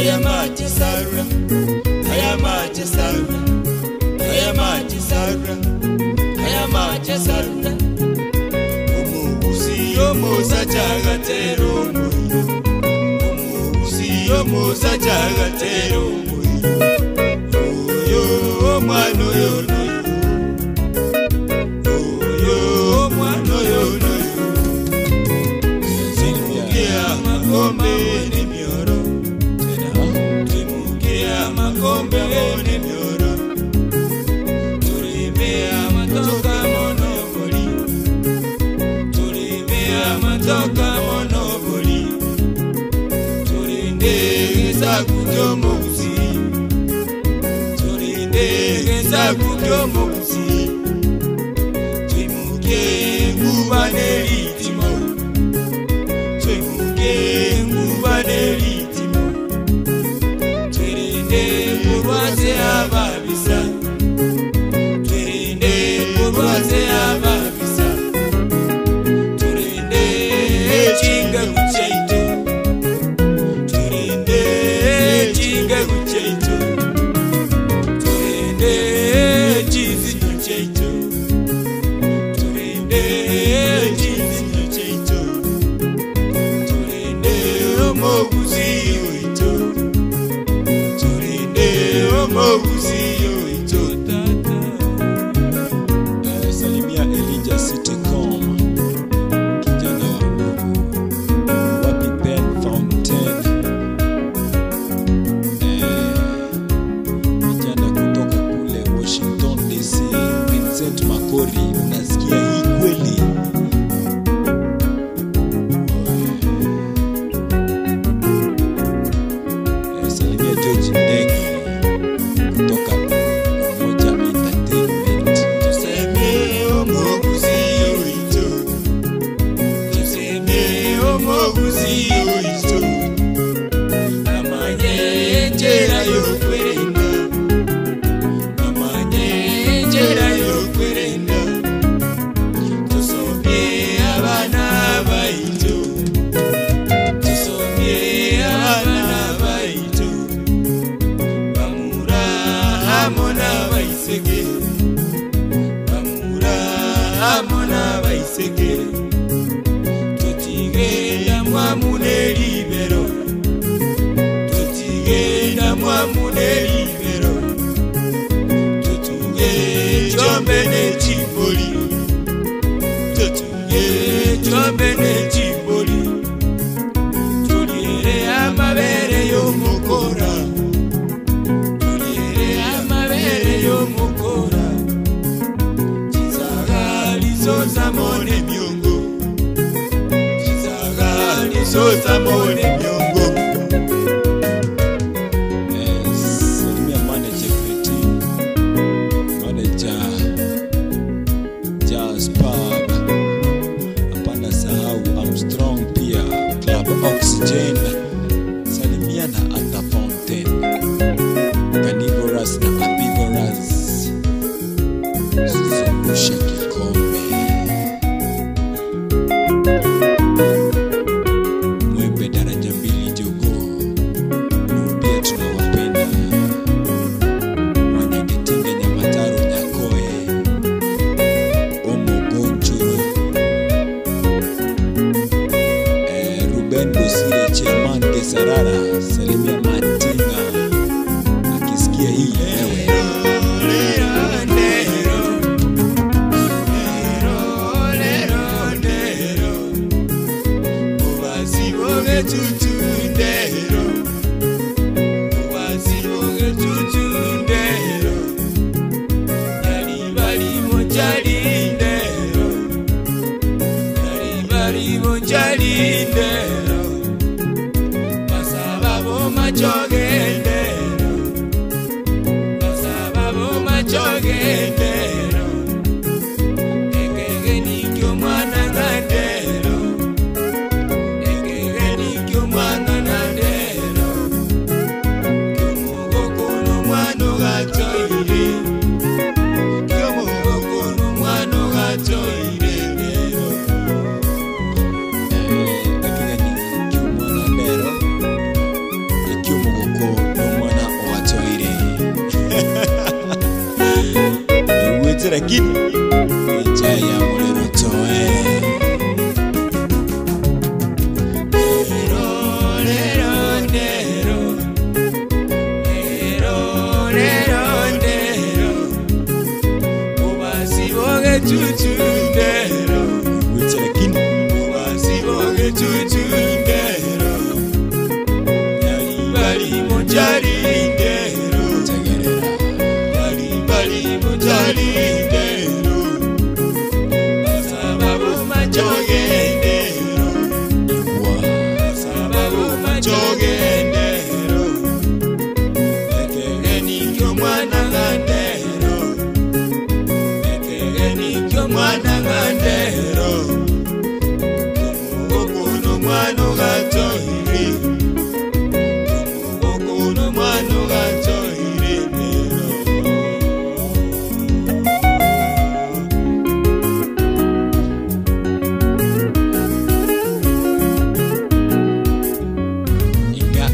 ayamaje sarura, ayamaje sarura, ayamaje sarura, ayamaje sarura. Omogusii omusachagatero omuliro, Omogusii omusachagatero omuliro. Oyo omwana oyo oyo omwana oyo zimukia makombe n'emyoro, zimukia makombe n'emyoro. Tulembea matoka monopoli, tulembea matoka monopoli. Tulendegeza kutya Omogusii, tulendegeza kutya Omogusii. Twimuke nguba n'eritimo, twimuke nguba n'eritimo. Twirinde kurwaze ababisa, twirinde kurwaze ababisa. Turinde chinga kucheito, turinde chinga kucheito. Turinde chizi kucheito, turinde chizi kucheito. Turinde Omogusii oito, turinde Omogusii oito. Salimia Elijah Sitcom, kijana wa nguvu, wapi Ben Fountain, kijana kutoka kule Washington DC, Vincent Makori, unasikia hii kweli? Salimia George Ndege kutoka Umoja Entertainment. Tuseme Omogusii oito, tuseme Omogusii oito. Amanye njera y'okwerenda, amanye njera y'okwerenda. Tusomye abana baitu, tusomye abana baitu. Bamura hamona baiseke, bamura hamona baiseke. Tutigenda mwamune libero, tutigenda mwamune libero. Tutuge Chombe n'Echiboli, tutuge Chombe n'Echiboli. Tuliere amabere y'omukora, tuliere amabere y'omukora. Chizagalizoza mone myongo, chizagalizoza mone myongo. Salimia manager Kriti, manager Jazz Pub, hapana sahau Armstrong pia, Club Oxygen. Salimia na Ata Fountain, Carnivorous na Herbivorous. Zungusha kikombe. Mwembe daraja mbili jogoo, Nubia tunawapenda. Wanyagetinge Nyamataro Nyakoe, Omogonjoro, Ruben Bosire Chairman Gesarara. Salimia Matinga, akisikia hii ewe. Tutundero, ubaziboge tutundero. Yali bali monjalindero, yali bali monjalindero. Basaba bo machogendero, basaba bo machogendero. Ekege nikyo mwana ngandero, ekege nikyo mwana ngandero. Kyomugoko n'omwana gatoire, kyomugoko n'omwana gatoire lero. Ekege nikyo mwana lero, kyomugoko lakini chai ya mulero toe.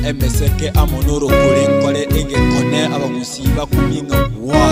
Emeseke amonoro kulinkole enge kone abagusiba kuminga wa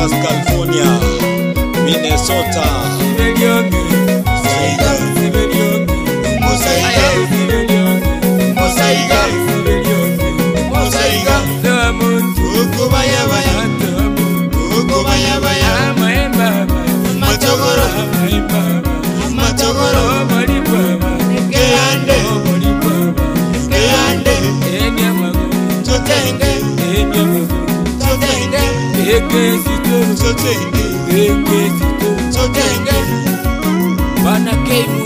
Texas, California, Minnesota. Ekegusii, Bana Kemuma.